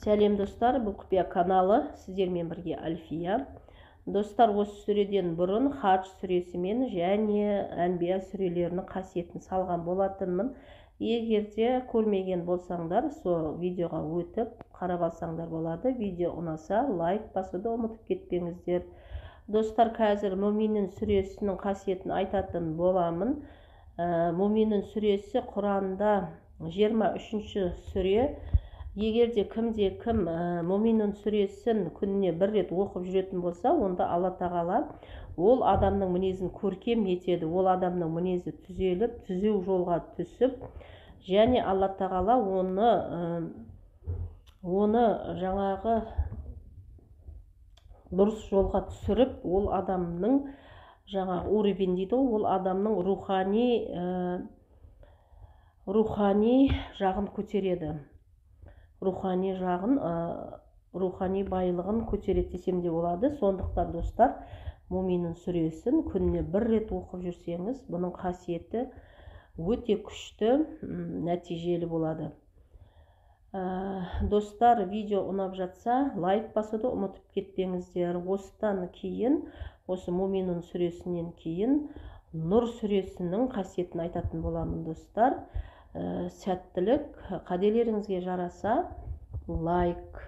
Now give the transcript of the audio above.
Сәлем достар, бұл құпия каналы, сіздермен бірге Альфия. Достар, осы сүреден бұрын Хадж сүресімен және Әнбия сүрелерінің қасиетін салған болатынмын. Егерде көрмеген болсаңдар, сол видеоға өтіп қарап алсаңдар болады. Видео ұнаса, лайк басуды ұмытып кетпеңіздер. Достар, қазір Мүминун сүресінің қасиетін айтатын боламын. Мүминун сүресі Құранда 23-ші сүре. Егерде кім Мүминун сүресін күніне бір рет оқып жүретін болса, онда Алла тағала ол адамның мінезін көркем етеді. Ол адамның мінезі түзеліп, түзеу жолға түсіп, және Алла тағала оны жаңағы дұрыс жолға түсіріп, ол адамның жаңағы уровень дейді, ол адамның рухани жағын көтереді. Рухани байлығын көтереді десем де болады. Сондықтан достар, Мүминун сүресін күніне бір рет оқып жүрсеңіз, бұның қасиеті өте күшті, нәтижелі болады. Достар, видео ұнап жатса, лайк басуды ұмытып кетпеңіздер. Осыдан кейін, осы Мүминун сүресінен кейін Нұр сүресінің қасиетін айтатын боламын достар. Сәттілік, қаделеріңізге жараса, лайк